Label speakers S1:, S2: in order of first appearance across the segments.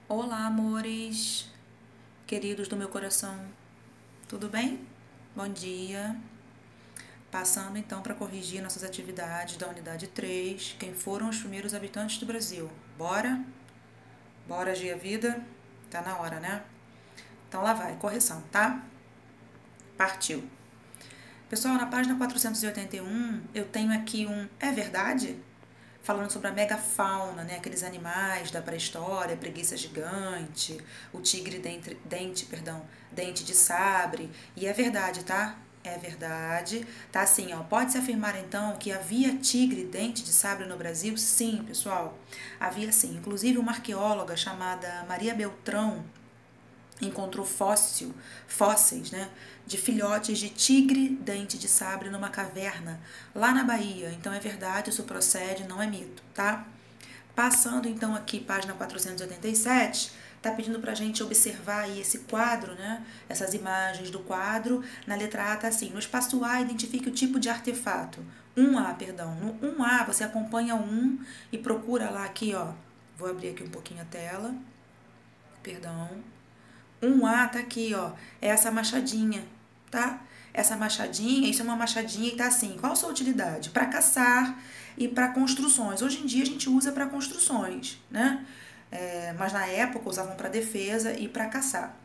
S1: Olá, amores, queridos do meu coração, tudo bem? Bom dia. Passando então para corrigir nossas atividades da unidade 3. Quem foram os primeiros habitantes do Brasil? Bora? Bora agir a vida? Tá na hora, né? Então lá vai, correção, tá? Partiu. Pessoal, na página 481, eu tenho aqui um É Verdade? Falando sobre a megafauna, né? Aqueles animais da pré-história, preguiça gigante, o tigre dente de sabre. E é verdade, tá? É verdade. Tá assim, ó. Pode-se afirmar então que havia tigre dente de sabre no Brasil? Sim, pessoal. Havia sim. Inclusive uma arqueóloga chamada Maria Beltrão encontrou fósseis, né, de filhotes de tigre dente de sabre numa caverna lá na Bahia. Então é verdade, isso procede, não é mito, tá? Passando então aqui, página 487, tá pedindo pra gente observar aí esse quadro, né? Essas imagens do quadro. Na letra A tá assim: no espaço A, identifique o tipo de artefato. 1A, perdão. No 1A, você acompanha o 1 e procura lá aqui, ó. Vou abrir aqui um pouquinho a tela. Perdão. 1A tá aqui, ó. É essa machadinha, tá? Essa machadinha, isso é uma machadinha e tá assim. Qual a sua utilidade? Para caçar e para construções. Hoje em dia a gente usa para construções, né? Mas na época usavam para defesa e para caçar.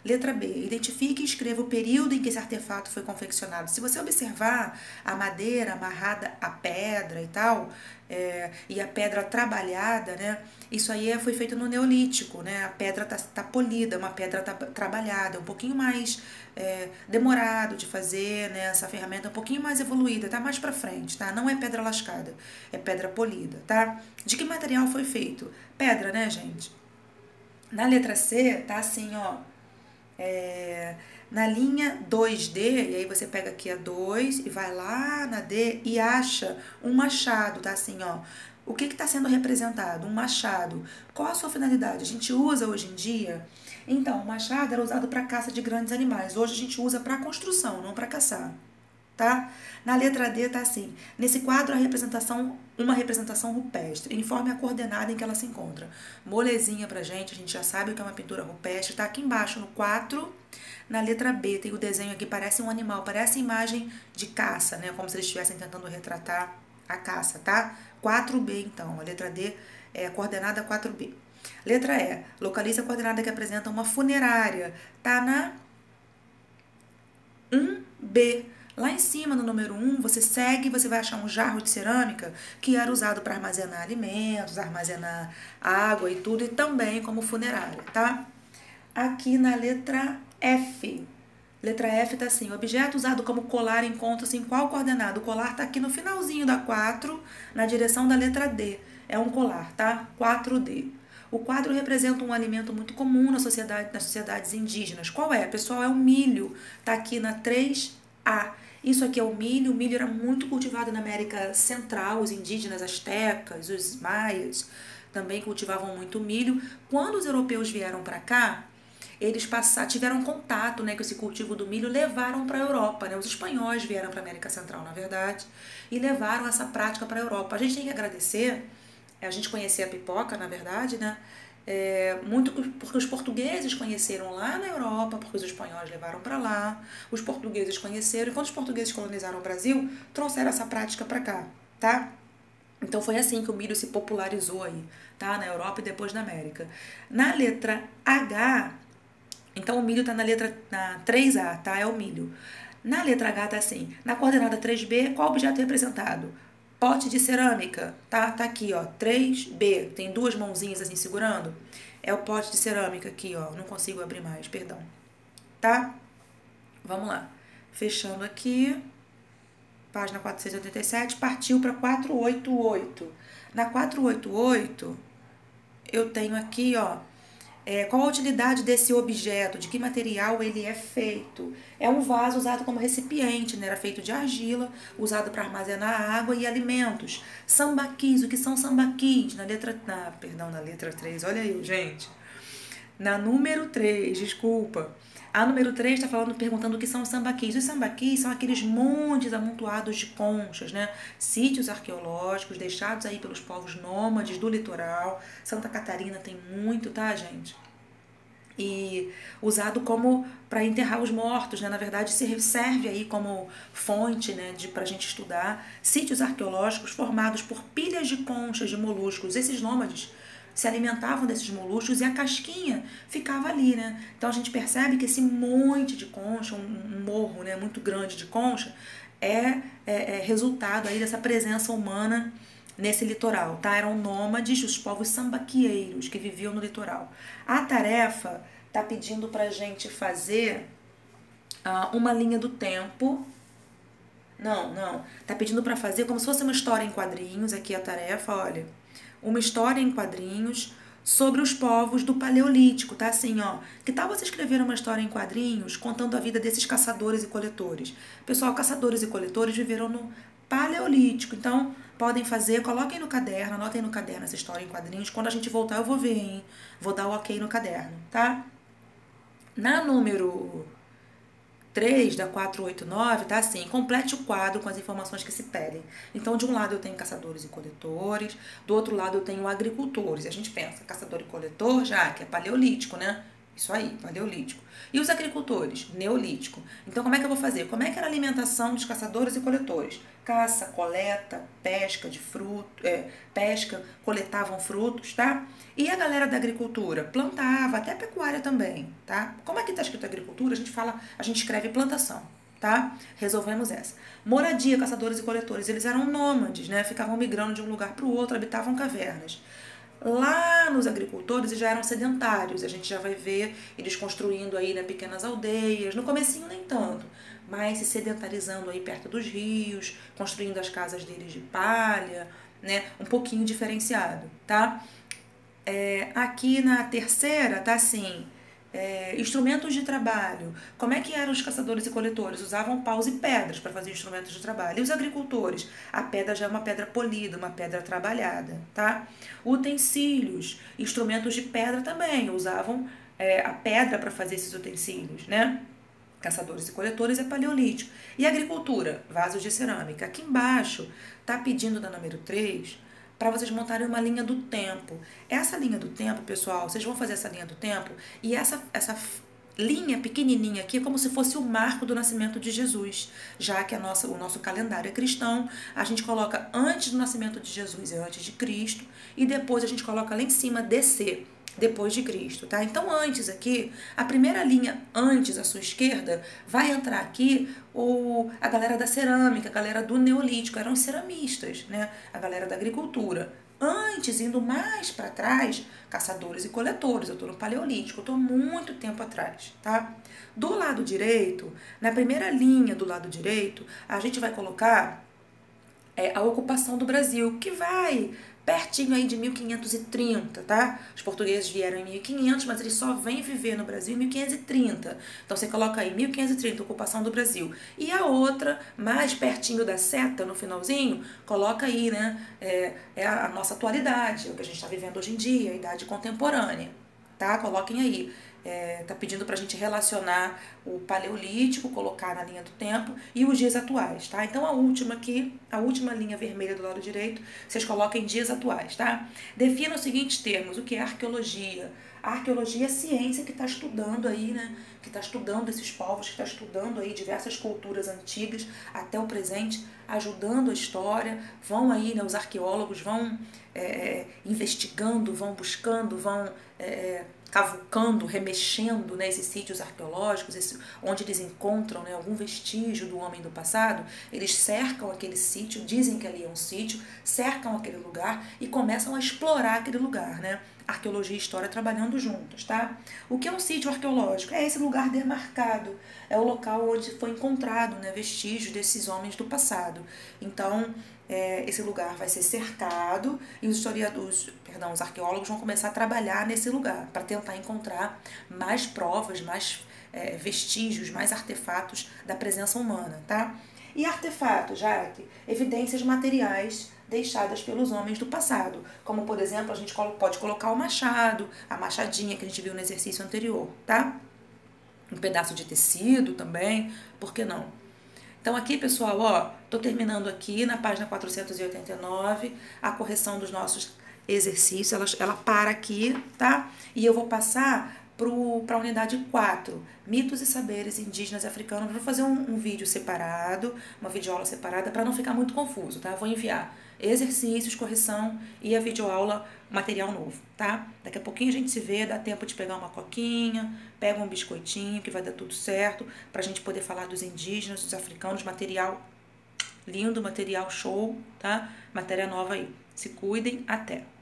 S1: Letra B. Identifique e escreva o período em que esse artefato foi confeccionado. Se você observar a madeira amarrada à pedra e tal, e a pedra trabalhada, né? Isso aí foi feito no Neolítico, né? A pedra tá polida, uma pedra trabalhada, um pouquinho mais demorado de fazer, né? Essa ferramenta é um pouquinho mais evoluída, tá mais pra frente, tá? Não é pedra lascada, é pedra polida, tá? De que material foi feito? Pedra, né, gente? Na letra C, tá assim, ó. Na linha 2D, e aí você pega aqui a 2 e vai lá na D e acha um machado, tá assim, ó. O que está sendo representado? Um machado. Qual a sua finalidade? A gente usa hoje em dia? Então, o machado era usado para caça de grandes animais. Hoje a gente usa para construção, não para caçar, tá? Na letra D tá assim: nesse quadro a representação, uma representação rupestre, informe a coordenada em que ela se encontra. Molezinha pra gente, a gente já sabe o que é uma pintura rupestre, tá aqui embaixo no 4, na letra B tem o desenho aqui, parece um animal, parece imagem de caça, né? Como se eles estivessem tentando retratar a caça, tá? 4B então, a letra D é a coordenada 4B. Letra E, localiza a coordenada que apresenta uma funerária, tá na 1B. Lá em cima, no número 1, você segue e você vai achar um jarro de cerâmica que era usado para armazenar alimentos, armazenar água e tudo, e também como funerária, tá? Aqui na letra F. Letra F tá assim: objeto usado como colar encontra-se em qual coordenada? O colar tá aqui no finalzinho da 4, na direção da letra D. É um colar, tá? 4D. O quadro representa um alimento muito comum nas sociedades indígenas. Qual é? Pessoal, é o milho. Tá aqui na 3A. Isso aqui é o milho. O milho era muito cultivado na América Central. Os indígenas astecas, os maias também cultivavam muito milho. Quando os europeus vieram para cá, eles tiveram contato, né, com esse cultivo do milho, levaram para a Europa, né? Os espanhóis vieram para a América Central, na verdade, e levaram essa prática para a Europa. A gente tem que agradecer, a gente conhecer a pipoca, na verdade, né? Muito porque os portugueses conheceram lá na Europa, porque os espanhóis levaram para lá, os portugueses conheceram, e quando os portugueses colonizaram o Brasil, trouxeram essa prática para cá, tá? Então foi assim que o milho se popularizou aí, tá? Na Europa e depois na América. Na letra H, então o milho está na 3A, tá? É o milho. Na letra H tá assim: na coordenada 3B, qual objeto é representado? Pote de cerâmica, tá? Tá aqui, ó, 3B. Tem duas mãozinhas assim segurando. É o pote de cerâmica aqui, ó. Não consigo abrir mais, perdão. Tá? Vamos lá. Fechando aqui, página 487, partiu para 488. Na 488, eu tenho aqui, ó, qual a utilidade desse objeto? De que material ele é feito? É um vaso usado como recipiente, né? Era feito de argila, usado para armazenar água e alimentos. Sambaquis, o que são sambaquis? Na letra 3, olha aí, gente. Na número 3, desculpa. A número 3 está falando, perguntando o que são os sambaquis. Os sambaquis são aqueles montes amontoados de conchas, né? Sítios arqueológicos deixados aí pelos povos nômades do litoral. Santa Catarina tem muito, tá, gente? E usado como para enterrar os mortos, né? Na verdade, serve aí como fonte, né, para a gente estudar sítios arqueológicos formados por pilhas de conchas de moluscos. Esses nômades se alimentavam desses moluscos e a casquinha ficava ali, né? Então a gente percebe que esse monte de concha, um morro, né, muito grande de concha, é resultado aí dessa presença humana nesse litoral, tá? Eram nômades, os povos sambaquieiros que viviam no litoral. A tarefa tá pedindo pra gente fazer uma linha do tempo. Não. Tá pedindo pra fazer como se fosse uma história em quadrinhos, aqui a tarefa, olha. Uma história em quadrinhos sobre os povos do Paleolítico, tá? Assim, ó. Que tal você escrever uma história em quadrinhos contando a vida desses caçadores e coletores? Pessoal, caçadores e coletores viveram no Paleolítico, então podem fazer, coloquem no caderno, anotem no caderno essa história em quadrinhos. Quando a gente voltar eu vou ver, hein? Vou dar o ok no caderno, tá? Na número 3 da 489, tá assim, complete o quadro com as informações que se pedem. Então, de um lado eu tenho caçadores e coletores, do outro lado eu tenho agricultores. E a gente pensa, caçador e coletor, já que é paleolítico, né? Isso aí, paleolítico. E os agricultores? Neolítico. Então, como é que eu vou fazer? Como é que era a alimentação dos caçadores e coletores? Caça, coleta, pesca de fruto, pesca, coletavam frutos, tá? E a galera da agricultura? Plantava, até pecuária também, tá? Como aqui tá escrito agricultura, a gente escreve plantação, tá? Resolvemos essa. Moradia, caçadores e coletores, eles eram nômades, né? Ficavam migrando de um lugar para o outro, habitavam cavernas. Lá nos agricultores já eram sedentários, a gente já vai ver eles construindo aí, né, pequenas aldeias, no comecinho nem tanto, mas se sedentarizando aí perto dos rios, construindo as casas deles de palha, né, um pouquinho diferenciado, tá? Aqui na terceira tá assim, instrumentos de trabalho. Como é que eram os caçadores e coletores? Usavam paus e pedras para fazer instrumentos de trabalho. E os agricultores? A pedra já é uma pedra polida, uma pedra trabalhada, tá? Utensílios, instrumentos de pedra também. Usavam a pedra para fazer esses utensílios, né? Caçadores e coletores é paleolítico. E agricultura? Vasos de cerâmica. Aqui embaixo tá pedindo da número 3 para vocês montarem uma linha do tempo. Essa linha do tempo, pessoal, vocês vão fazer essa linha do tempo e essa linha pequenininha aqui é como se fosse o marco do nascimento de Jesus, já que o nosso calendário é cristão, a gente coloca antes do nascimento de Jesus é antes de Cristo e depois a gente coloca lá em cima DC, depois de Cristo, tá? Então, antes aqui, a primeira linha antes à sua esquerda, vai entrar aqui a galera da cerâmica, a galera do Neolítico, eram ceramistas, né? A galera da agricultura. Antes, indo mais para trás, caçadores e coletores. Eu estou no Paleolítico, eu estou muito tempo atrás, tá? Do lado direito, na primeira linha do lado direito, a gente vai colocar a ocupação do Brasil, que vai pertinho aí de 1530, tá? Os portugueses vieram em 1500, mas eles só vêm viver no Brasil em 1530. Então você coloca aí 1530, ocupação do Brasil. E a outra, mais pertinho da seta, no finalzinho, coloca aí, né? É a nossa atualidade, é o que a gente está vivendo hoje em dia, a idade contemporânea, tá? Coloquem aí. Tá pedindo pra gente relacionar o paleolítico, colocar na linha do tempo e os dias atuais, tá? Então a última aqui, a última linha vermelha do lado direito, vocês coloquem dias atuais, tá? Defina os seguintes termos, o que é arqueologia? A arqueologia é a ciência que está estudando aí, né? Que está estudando esses povos, que está estudando aí diversas culturas antigas até o presente, ajudando a história. Vão aí, né? Os arqueólogos vão investigando, vão buscando, vão cavucando, remexendo, né, esses sítios arqueológicos, onde eles encontram, né, algum vestígio do homem do passado, eles cercam aquele sítio, dizem que ali é um sítio, cercam aquele lugar e começam a explorar aquele lugar, né? Arqueologia e história trabalhando juntos, tá? O que é um sítio arqueológico? É esse lugar demarcado, é o local onde foi encontrado, né, vestígios desses homens do passado. Então, esse lugar vai ser cercado e os arqueólogos vão começar a trabalhar nesse lugar para tentar encontrar mais provas, mais vestígios, mais artefatos da presença humana, tá? E artefatos, Jaque? Evidências materiais deixadas pelos homens do passado. Como, por exemplo, a gente pode colocar o machado, a machadinha que a gente viu no exercício anterior, tá? Um pedaço de tecido também, por que não? Então aqui, pessoal, ó, tô terminando aqui na página 489 a correção dos nossos exercícios, ela para aqui, tá? E eu vou passar para a unidade 4, mitos e saberes indígenas e africanos. Vou fazer um vídeo separado, uma videoaula separada, para não ficar muito confuso, tá? Vou enviar exercícios, correção e a videoaula, material novo, tá? Daqui a pouquinho a gente se vê, dá tempo de pegar uma coquinha, pega um biscoitinho, que vai dar tudo certo, pra gente poder falar dos indígenas, dos africanos, material lindo, material show, tá? Matéria nova aí. Se cuidem, até!